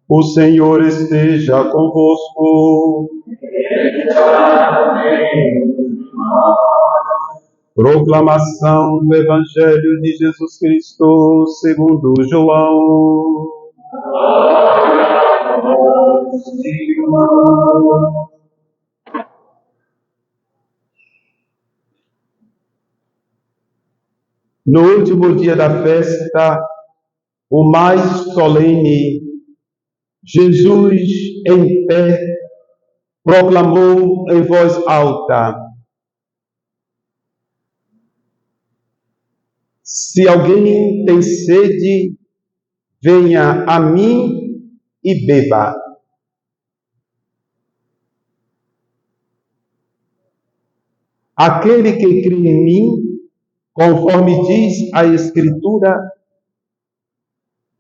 O Senhor esteja convosco. Proclamação do Evangelho de Jesus Cristo segundo João. No último dia da festa, o mais solene, Jesus, em pé, proclamou em voz alta: se alguém tem sede, venha a mim e beba. Aquele que crê em mim, conforme diz a Escritura,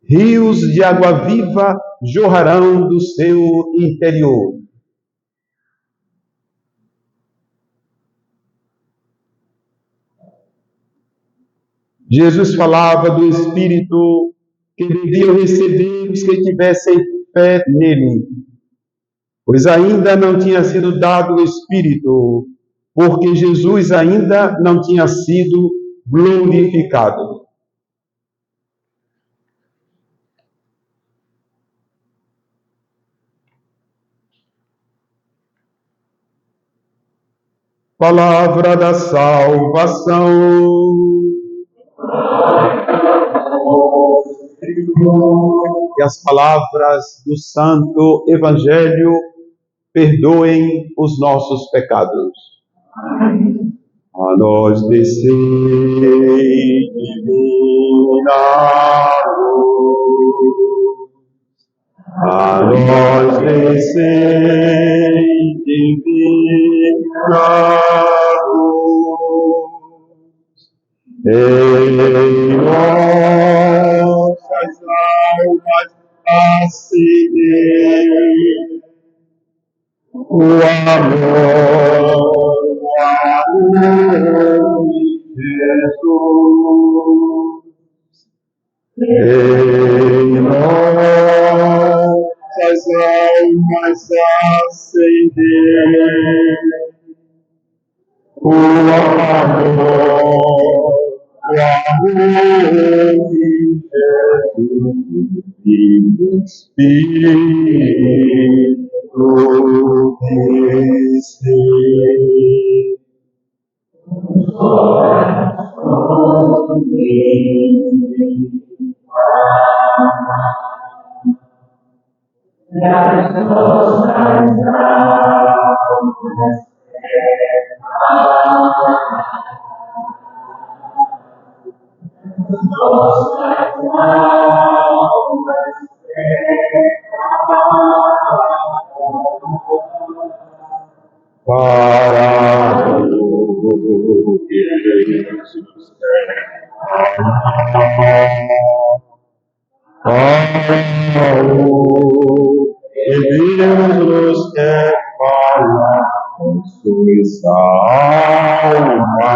rios de água viva jorrarão do seu interior. Jesus falava do Espírito que deviam receber os que tivessem fé nele, pois ainda não tinha sido dado o Espírito, porque Jesus ainda não tinha sido glorificado. Palavra da salvação. Que as palavras do Santo Evangelho perdoem os nossos pecados. A nós descei divina luz. A nós descei divina luz. Em nossas almas acendei o amor de Jesus. Em nossas almas acendei o amor de Jesus e do Espírito descer. Para o que Jesus quer para o que Deus nos quer falar com sua alma.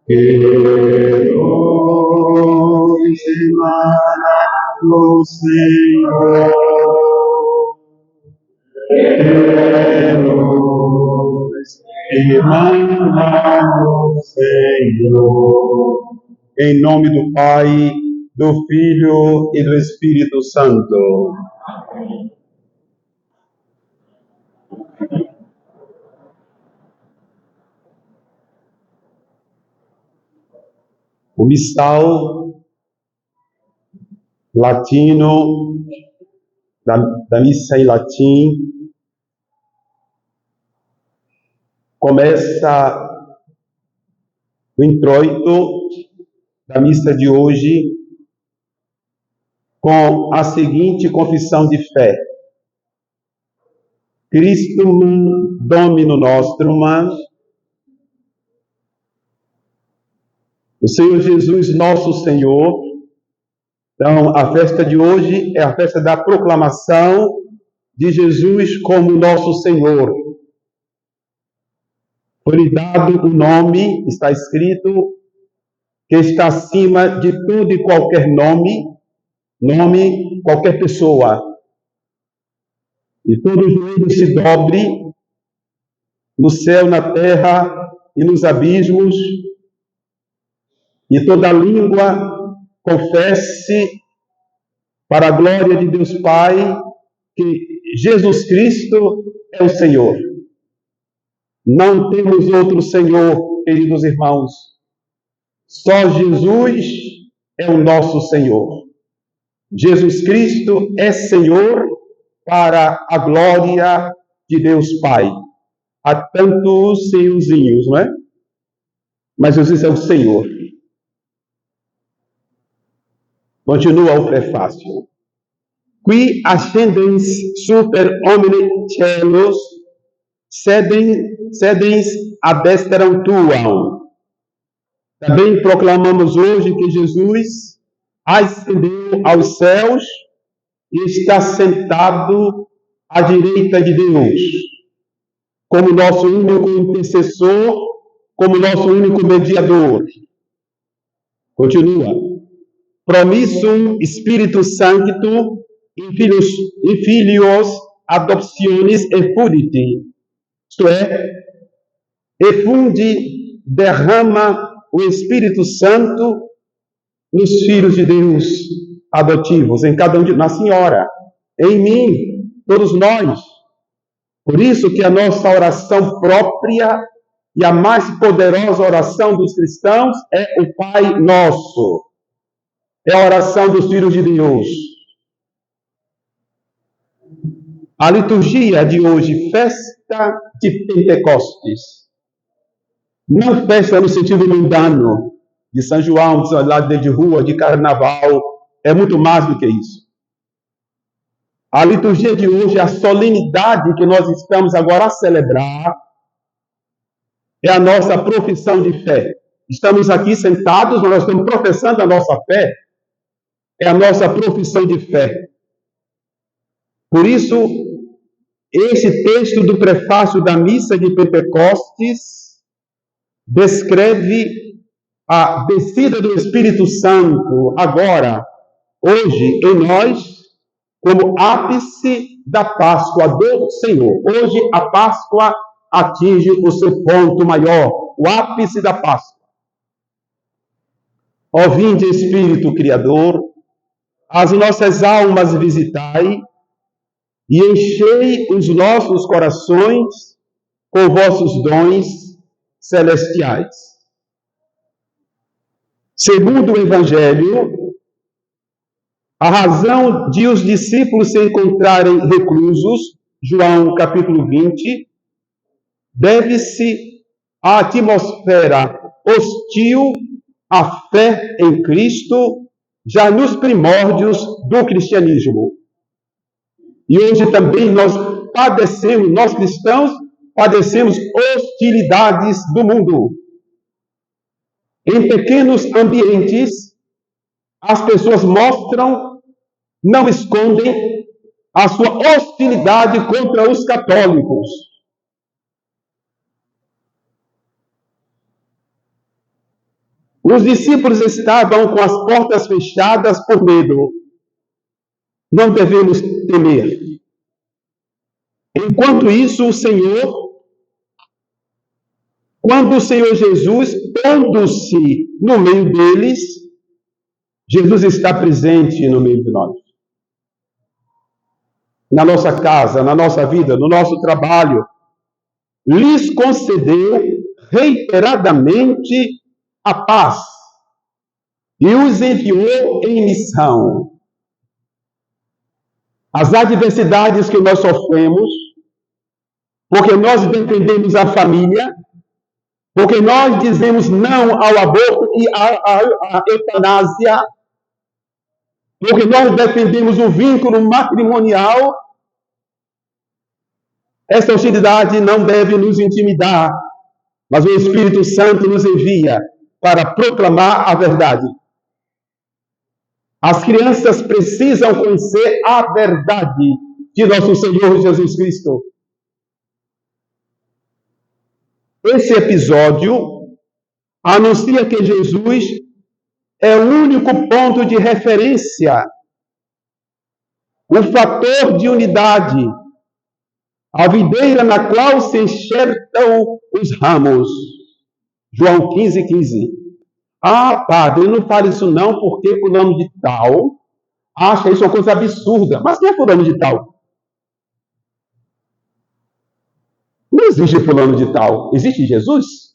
Quero semana no Senhor. Quero semana no Senhor. Em nome do Pai, do Filho e do Espírito Santo. O missal latino, da missa em latim, começa o introito da missa de hoje, com a seguinte confissão de fé: Christum Domino Nostrum. O Senhor Jesus, nosso Senhor. Então, a festa de hoje é a festa da proclamação de Jesus como nosso Senhor. Foi-lhe dado o nome, está escrito, que está acima de todo e qualquer nome, qualquer pessoa. E todo joelho se dobre, no céu, na terra e nos abismos, e toda língua confesse, para a glória de Deus Pai, que Jesus Cristo é o Senhor. Não temos outro Senhor, queridos irmãos. Só Jesus é o nosso Senhor. Jesus Cristo é Senhor para a glória de Deus Pai. Há tantos senhorzinhos, não é? Mas Jesus é o Senhor. Continua o prefácio. Qui ascendens super homine celos, sedens ad destram tuam. Também proclamamos hoje que Jesus ascendeu aos céus e está sentado à direita de Deus, como nosso único intercessor, como nosso único mediador. Continua. Promissum Spiritus Sancto in filios adoptionis effuditi. Isto é, efunde, derrama o Espírito Santo nos filhos de Deus adotivos, em cada um de nós, na senhora, em mim, todos nós. Por isso que a nossa oração própria e a mais poderosa oração dos cristãos é o Pai Nosso. É a oração dos filhos de Deus. A liturgia de hoje, festa de Pentecostes. Não festa no sentido mundano, de São João, de rua, de carnaval. É muito mais do que isso. A liturgia de hoje, a solenidade que nós estamos agora a celebrar, é a nossa profissão de fé. Estamos aqui sentados, nós estamos professando a nossa fé. É a nossa profissão de fé. Por isso, esse texto do prefácio da missa de Pentecostes descreve a descida do Espírito Santo agora, hoje, em nós, como ápice da Páscoa do Senhor. Hoje, a Páscoa atinge o seu ponto maior, o ápice da Páscoa. Ó vinde, Espírito Criador, as nossas almas visitai e enchei os nossos corações com vossos dons celestiais. Segundo o Evangelho, a razão de os discípulos se encontrarem reclusos, João capítulo 20, deve-se à atmosfera hostil à fé em Cristo, já nos primórdios do cristianismo. E hoje também nós cristãos, padecemos hostilidades do mundo. Em pequenos ambientes, as pessoas mostram, não escondem, a sua hostilidade contra os católicos. Os discípulos estavam com as portas fechadas por medo. Não devemos temer. Enquanto isso, quando o Senhor Jesus, pondo-se no meio deles, Jesus está presente no meio de nós. Na nossa casa, na nossa vida, no nosso trabalho, lhes concedeu reiteradamente a paz e os enviou em missão. As adversidades que nós sofremos, porque nós defendemos a família, porque nós dizemos não ao aborto e à eutanásia, porque nós defendemos o vínculo matrimonial, essa hostilidade não deve nos intimidar, mas o Espírito Santo nos envia para proclamar a verdade. As crianças precisam conhecer a verdade de nosso Senhor Jesus Cristo. Esse episódio anuncia que Jesus é o único ponto de referência, o fator de unidade, a videira na qual se enxertam os ramos. João 15:15. Ah, padre, não fale isso não, porque fulano de tal acha isso uma coisa absurda. Mas quem é fulano de tal? Não existe fulano de tal. Existe Jesus?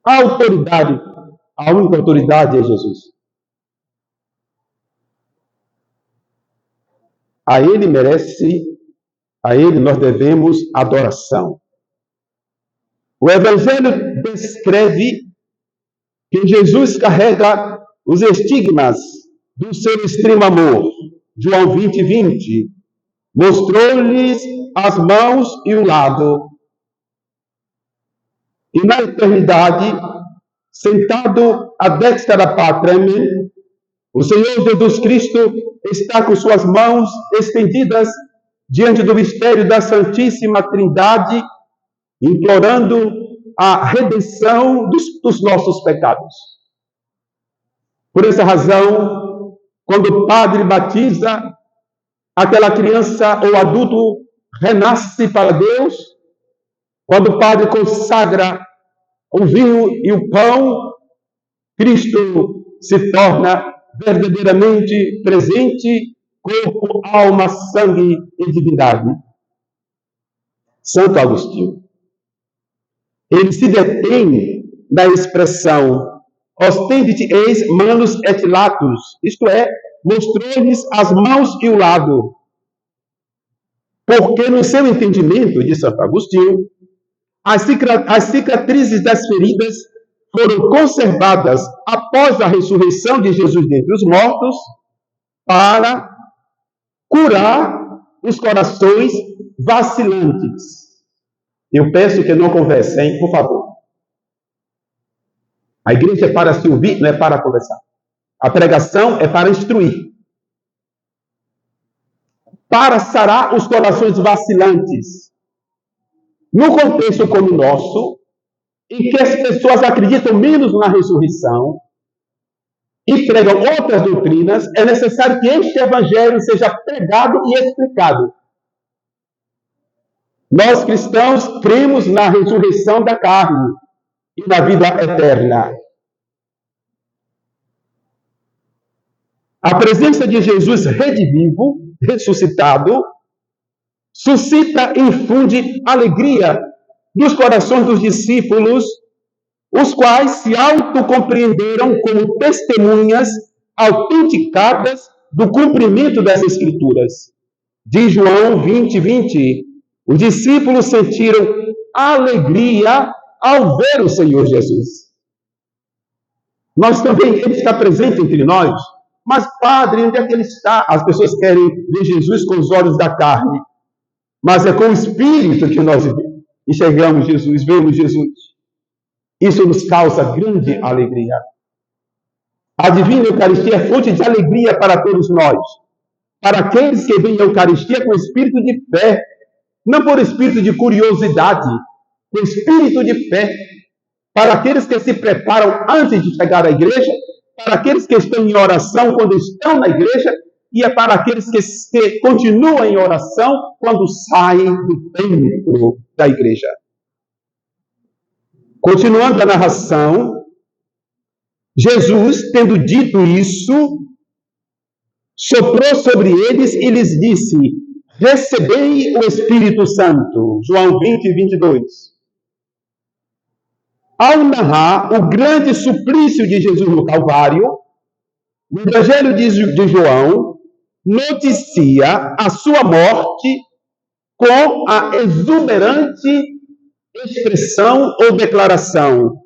A autoridade, a única autoridade é Jesus. A Ele nós devemos adoração. O Evangelho descreve que Jesus carrega os estigmas do seu extremo amor. João 20:20. Mostrou-lhes as mãos e o lado. E na eternidade, sentado à destra da Pátria, o Senhor Jesus Cristo está com suas mãos estendidas diante do mistério da Santíssima Trindade, implorando a redenção dos nossos pecados. Por essa razão, quando o padre batiza, aquela criança ou adulto renasce para Deus. Quando o padre consagra o vinho e o pão, Cristo se torna verdadeiramente presente, corpo, alma, sangue e divindade. Santo Agostinho. Ele se detém na expressão ostendit eis manus et latus, isto é, mostrou-lhes as mãos e o lado. Porque no seu entendimento, de Santo Agostinho, as cicatrizes das feridas foram conservadas após a ressurreição de Jesus dentre os mortos para curar os corações vacilantes. Eu peço que não conversem, por favor. A igreja é para se ouvir, não é para conversar. A pregação é para instruir. Para sarar os corações vacilantes. No contexto como o nosso, em que as pessoas acreditam menos na ressurreição e pregam outras doutrinas, é necessário que este evangelho seja pregado e explicado. Nós cristãos cremos na ressurreição da carne e na vida eterna. A presença de Jesus redivivo, ressuscitado, suscita e infunde alegria dos corações dos discípulos, os quais se autocompreenderam como testemunhas autenticadas do cumprimento das Escrituras. De João 20:20, os discípulos sentiram alegria ao ver o Senhor Jesus. Nós também, Ele está presente entre nós. Mas, padre, onde é que Ele está? As pessoas querem ver Jesus com os olhos da carne. Mas é com o Espírito que nós enxergamos Jesus, vemos Jesus. Isso nos causa grande alegria. A Divina Eucaristia é fonte de alegria para todos nós. Para aqueles que vêm à Eucaristia com espírito de fé, não por espírito de curiosidade, com espírito de fé. Para aqueles que se preparam antes de chegar à igreja, para aqueles que estão em oração quando estão na igreja, e é para aqueles que continuam em oração quando saem do templo da igreja. Continuando a narração, Jesus, tendo dito isso, soprou sobre eles e lhes disse: recebei o Espírito Santo. João 20:22. Ao narrar o grande suplício de Jesus no Calvário, o Evangelho de João noticia a sua morte com a exuberante expressão ou declaração: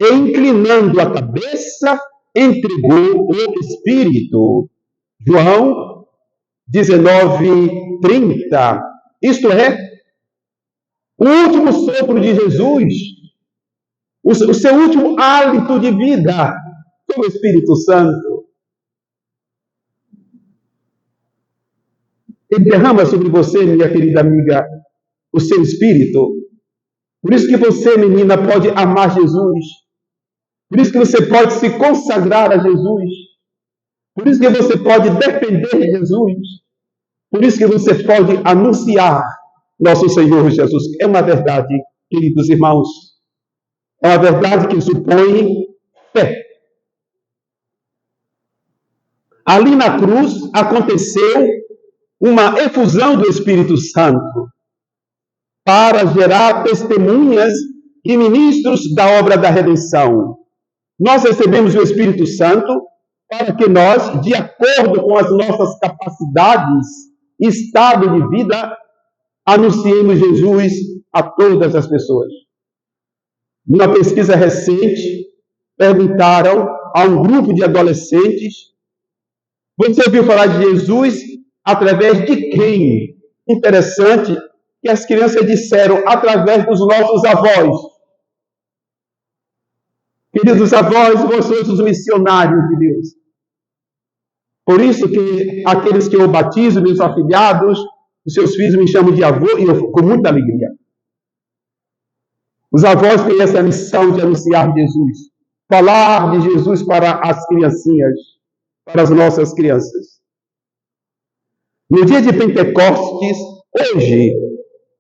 e inclinando a cabeça, entregou o Espírito. João 19:30. Isto é, o último sopro de Jesus, o seu último hálito de vida, foi o Espírito Santo. Ele derrama sobre você, minha querida amiga, o seu Espírito. Por isso que você, menina, pode amar Jesus. Por isso que você pode se consagrar a Jesus. Por isso que você pode defender Jesus. Por isso que você pode anunciar nosso Senhor Jesus. É uma verdade, queridos irmãos. É uma verdade que supõe fé. Ali na cruz aconteceu uma efusão do Espírito Santo para gerar testemunhas e ministros da obra da redenção. Nós recebemos o Espírito Santo para que nós, de acordo com as nossas capacidades e estado de vida, anunciemos Jesus a todas as pessoas. Numa pesquisa recente, perguntaram a um grupo de adolescentes: você ouviu falar de Jesus através de quem? Interessante que as crianças disseram: através dos nossos avós. Queridos avós, vocês são os missionários de Deus. Por isso que aqueles que eu batizo, meus afilhados, os seus filhos me chamam de avô, e eu com muita alegria. Os avós têm essa missão de anunciar Jesus, falar de Jesus para as criancinhas, para as nossas crianças. No dia de Pentecostes, hoje,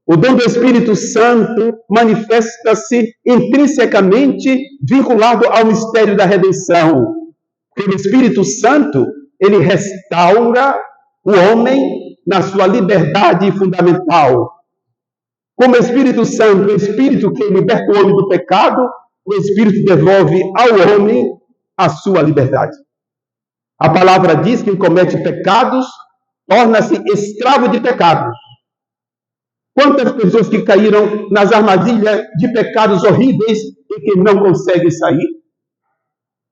o dom do Espírito Santo manifesta-se intrinsecamente vinculado ao mistério da redenção. Porque o Espírito Santo, ele restaura o homem na sua liberdade fundamental. Como o Espírito Santo, o Espírito que liberta o homem do pecado, o Espírito devolve ao homem a sua liberdade. A palavra diz que quem comete pecados torna-se escravo de pecados. Quantas pessoas que caíram nas armadilhas de pecados horríveis e que não conseguem sair?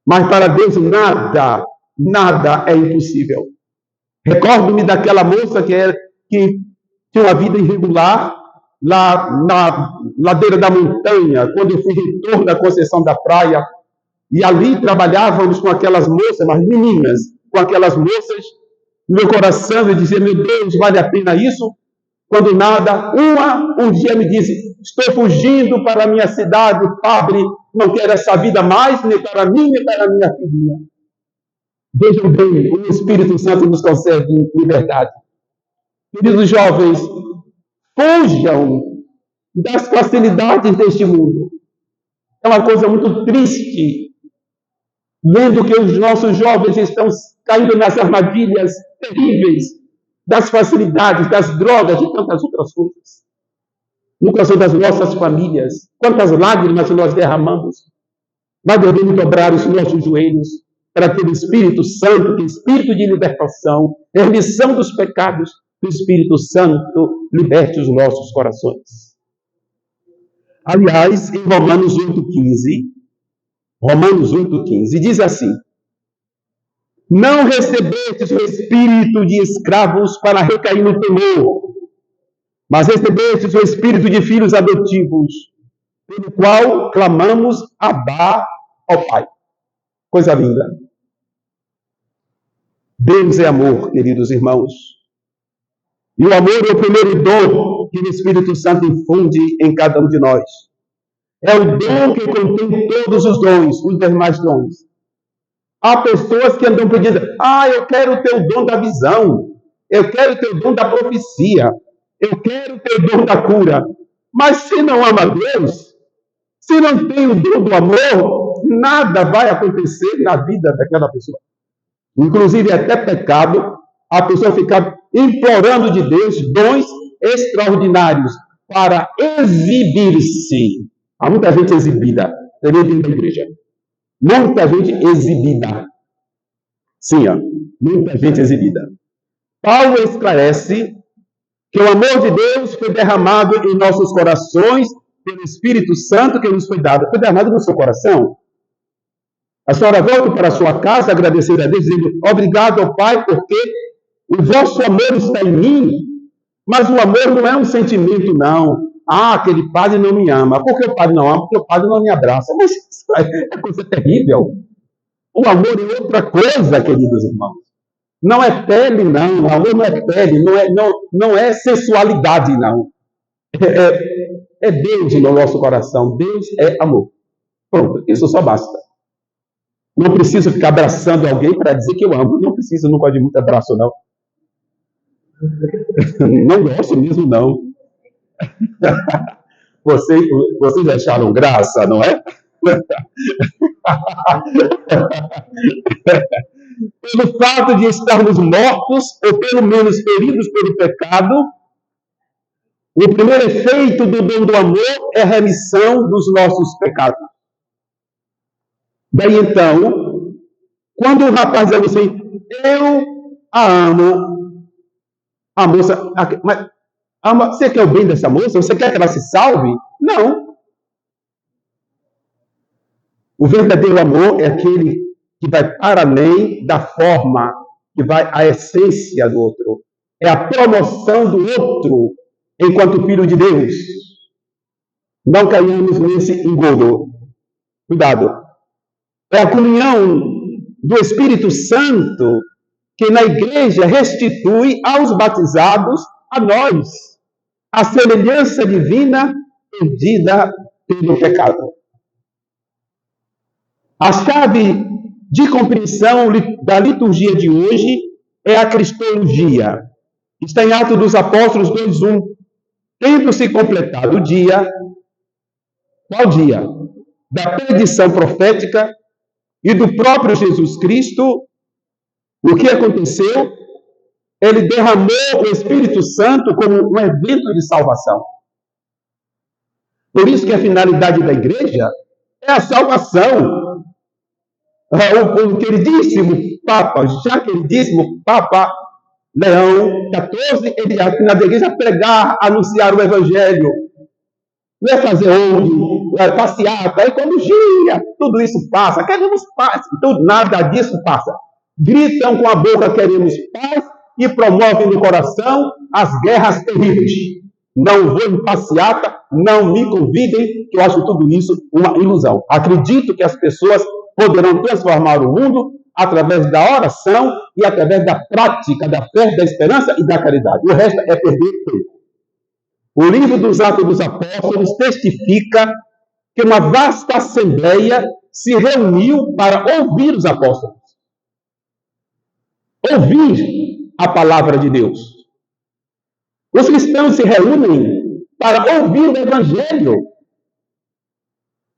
Mas para Deus nada é impossível. Recordo-me daquela moça que tinha uma vida irregular lá na ladeira da montanha, quando eu fui reitor da Conceição da Praia, e ali trabalhávamos com aquelas moças, mas meninas, com aquelas moças. No meu coração eu dizia: meu Deus, vale a pena isso? Quando nada, um dia me disse: estou fugindo para a minha cidade, padre, não quero essa vida mais, nem para mim, nem para a minha filhinha. Vejam bem, o Espírito Santo nos concede liberdade. Queridos jovens, fujam das facilidades deste mundo. É uma coisa muito triste, vendo que os nossos jovens estão caindo nas armadilhas terríveis das facilidades, das drogas e tantas outras coisas. No coração das nossas famílias, quantas lágrimas nós derramamos, mas devemos dobrar os nossos joelhos para que o Espírito Santo, que é Espírito de libertação, remissão dos pecados, que o Espírito Santo liberte os nossos corações. Aliás, em Romanos 8,15, diz assim: não recebestes o espírito de escravos para recair no temor, mas recebestes o espírito de filhos adotivos, pelo qual clamamos Abá, ó Pai. Coisa linda. Deus é amor, queridos irmãos. E o amor é o primeiro dom que o Espírito Santo infunde em cada um de nós. É o dom que contém todos os dons, os demais dons. Há pessoas que andam pedindo: eu quero o teu dom da visão, eu quero o teu dom da profecia, eu quero o teu dom da cura. Mas se não ama Deus, se não tem o dom do amor, nada vai acontecer na vida daquela pessoa. Inclusive, é até pecado a pessoa ficar implorando de Deus dons extraordinários para exibir-se. Há muita gente exibida dentro da igreja. Muita gente exibida. Sim, muita gente exibida. Paulo esclarece que o amor de Deus foi derramado em nossos corações pelo Espírito Santo que nos foi dado. Foi derramado no seu coração. A senhora volta para a sua casa, agradecer a Deus, dizendo: obrigado, Pai, porque o vosso amor está em mim. Mas o amor não é um sentimento, não. Ah, aquele padre não me ama. Por que o padre não ama? Porque o padre não me abraça. Mas isso é coisa terrível. O amor é outra coisa, queridos irmãos. Não é pele, não. O amor não é pele, não é sensualidade, não. É Deus no nosso coração. Deus é amor. Pronto, isso só basta. Não preciso ficar abraçando alguém para dizer que eu amo. Não preciso, não gosto de muito abraço, não. Não gosto mesmo, não. Vocês acharam graça, não é? Pelo fato de estarmos mortos, ou pelo menos feridos pelo pecado, o primeiro efeito do dom do amor é a remissão dos nossos pecados. Daí então, quando o rapaz diz assim, eu a amo, a moça, mas você quer o bem dessa moça? Você quer que ela se salve? Não. O verdadeiro amor é aquele que vai para além da forma, que vai à essência do outro. É a promoção do outro enquanto filho de Deus. Não caímos nesse engodo. Cuidado. É a comunhão do Espírito Santo que na igreja restitui aos batizados a nós a semelhança divina perdida pelo pecado. A chave de compreensão da liturgia de hoje é a cristologia. Está em Atos dos Apóstolos 2:1. Tendo-se completado o dia, qual dia? Da predição profética e do próprio Jesus Cristo, o que aconteceu? Ele derramou o Espírito Santo como um evento de salvação. Por isso que a finalidade da igreja é a salvação. O queridíssimo Papa Leão XIV, ele na igreja pregar, anunciar o Evangelho. Não é fazer onde, passeata, ecologia, tudo isso passa, queremos paz, tudo, nada disso passa. Gritam com a boca, queremos paz, e promovem no coração as guerras terríveis. Não vou em passeata, não me convidem, que eu acho tudo isso uma ilusão. Acredito que as pessoas poderão transformar o mundo através da oração e através da prática da fé, da esperança e da caridade. O resto é perder tempo. O livro dos Atos dos Apóstolos testifica que uma vasta assembleia se reuniu para ouvir os apóstolos. Ouvir a palavra de Deus. Os cristãos se reúnem para ouvir o Evangelho.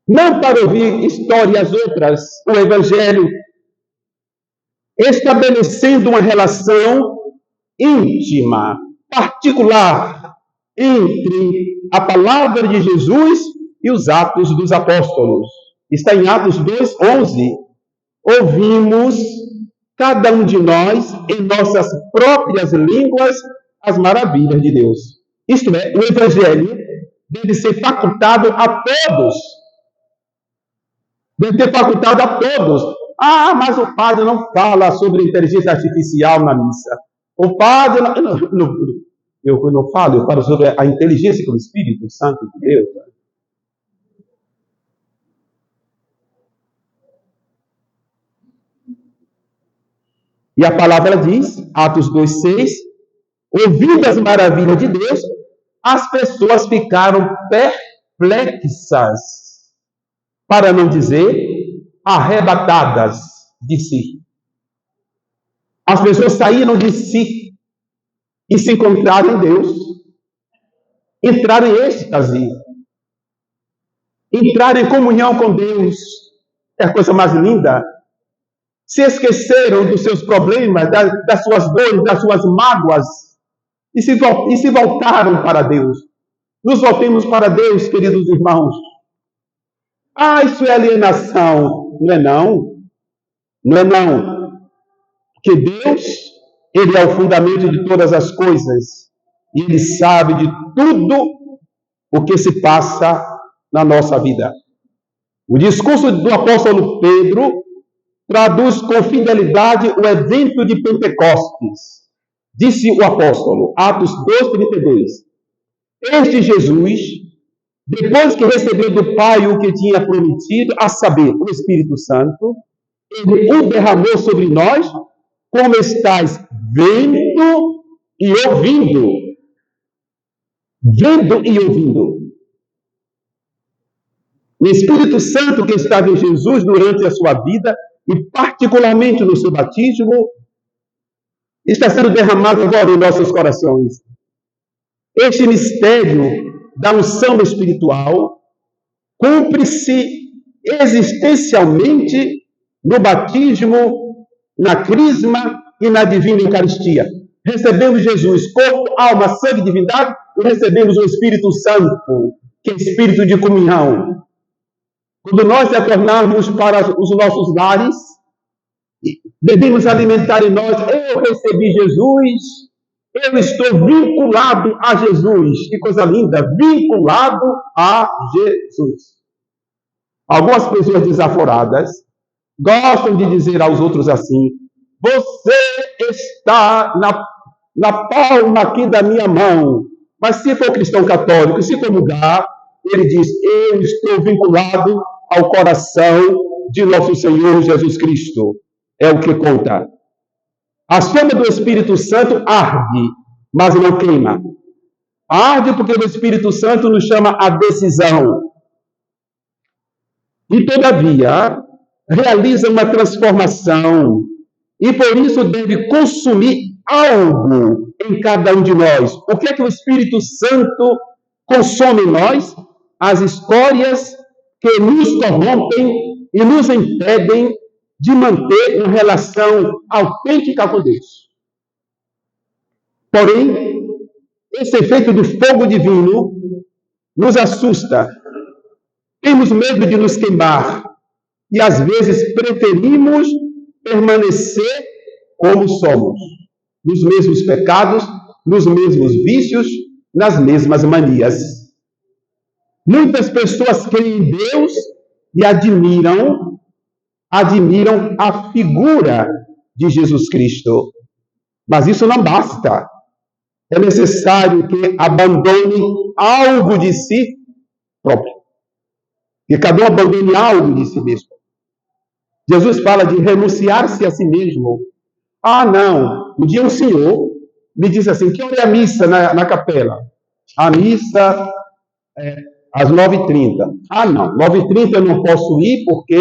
Não para ouvir histórias outras, o Evangelho, estabelecendo uma relação íntima, particular, entre a palavra de Jesus e os Atos dos Apóstolos. Está em Atos 2:11. Ouvimos, cada um de nós, em nossas próprias línguas, as maravilhas de Deus. Isto é, o Evangelho deve ser facultado a todos. Deve ter facultado a todos. Ah, mas o padre não fala sobre inteligência artificial na missa. O padre eu não falo, eu falo sobre a inteligência do Espírito Santo de Deus. E a palavra diz, Atos 2:6, ouvindo as maravilhas de Deus, as pessoas ficaram perplexas, para não dizer arrebatadas de si. As pessoas saíram de si e se encontraram em Deus. Entraram em êxtase. Entraram em comunhão com Deus. É a coisa mais linda. Se esqueceram dos seus problemas, das suas dores, das suas mágoas, e se voltaram para Deus. Nos voltemos para Deus, queridos irmãos. Ah, isso é alienação. Não é não. Não é não. Porque Deus, Ele é o fundamento de todas as coisas. E Ele sabe de tudo o que se passa na nossa vida. O discurso do apóstolo Pedro traduz com fidelidade o evento de Pentecostes. Disse o apóstolo, Atos 2:32. Este Jesus, depois que recebeu do Pai o que tinha prometido, a saber, o Espírito Santo, ele o derramou sobre nós, como estáis vendo e ouvindo. Vendo e ouvindo. O Espírito Santo que estava em Jesus durante a sua vida, e particularmente no seu batismo, está sendo derramado agora em nossos corações. Este mistério da unção espiritual cumpre-se existencialmente no batismo, na crisma e na divina Eucaristia. Recebemos Jesus, corpo, alma, sangue e divindade, e recebemos o Espírito Santo, que é espírito de comunhão. Quando nós retornarmos para os nossos lares, devemos alimentar em nós, eu recebi Jesus, eu estou vinculado a Jesus. Que coisa linda, vinculado a Jesus. Algumas pessoas desaforadas gostam de dizer aos outros assim, você está na palma aqui da minha mão. Mas se for cristão católico, se comungar, ele diz, eu estou vinculado ao coração de nosso Senhor Jesus Cristo. É o que conta. A chama do Espírito Santo arde, mas não queima. Arde porque o Espírito Santo nos chama à decisão. E, todavia, realiza uma transformação. E, por isso, deve consumir algo em cada um de nós. O que é que o Espírito Santo consome em nós? As escórias que nos corrompem e nos impedem de manter uma relação autêntica com Deus. Porém, esse efeito do fogo divino nos assusta. Temos medo de nos queimar e, às vezes, preferimos permanecer como somos, nos mesmos pecados, nos mesmos vícios, nas mesmas manias. Muitas pessoas creem em Deus e admiram a figura de Jesus Cristo. Mas isso não basta. É necessário que abandone algo de si próprio. Que cada um abandone algo de si mesmo. Jesus fala de renunciar-se a si mesmo. Ah, não. Um dia um senhor me disse assim, que hora é a missa na capela? A missa é às 9h30. Ah, não. 9h30 eu não posso ir porque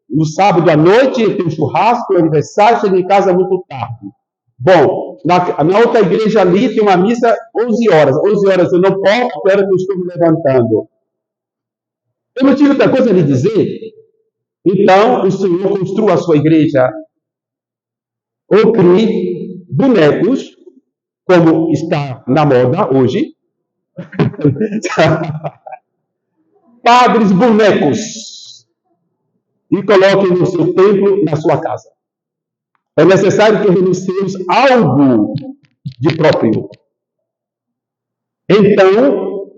no sábado à noite tem um churrasco, aniversário, chego em casa muito tarde. Bom, na outra igreja ali tem uma missa 11 horas. 11 horas eu não posso, espero que eu estou me levantando. Eu não tive outra coisa a lhe dizer. Então, o Senhor construa a sua igreja. Ou crie bonecos, como está na moda hoje. Padres bonecos. E coloque no seu templo, na sua casa. É necessário que renunciemos algo de próprio. Então,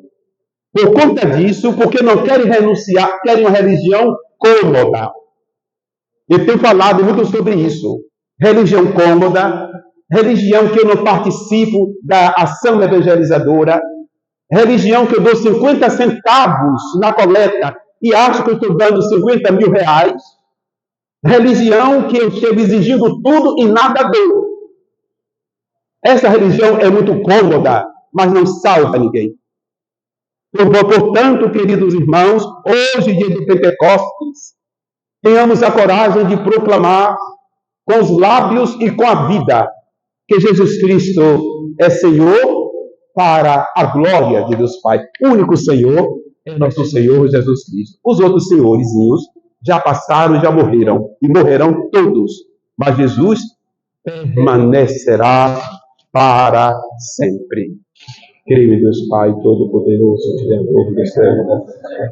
por conta disso, porque não querem renunciar, querem uma religião cômoda. Eu tenho falado muito sobre isso. Religião cômoda, religião que eu não participo da ação evangelizadora, religião que eu dou 50 centavos na coleta e acho que eu estou dando 50 mil reais, religião que eu chego exigindo tudo e nada dou. Essa religião é muito cômoda, mas não salva ninguém. Portanto, queridos irmãos, hoje, dia de Pentecostes, tenhamos a coragem de proclamar com os lábios e com a vida que Jesus Cristo é Senhor para a glória de Deus Pai. O único Senhor é nosso Senhor Jesus Cristo. Os outros senhorzinhos já passaram, já morreram, e morrerão todos. Mas Jesus permanecerá para sempre. Creio em Deus Pai Todo-Poderoso, Criador do céu e da terra.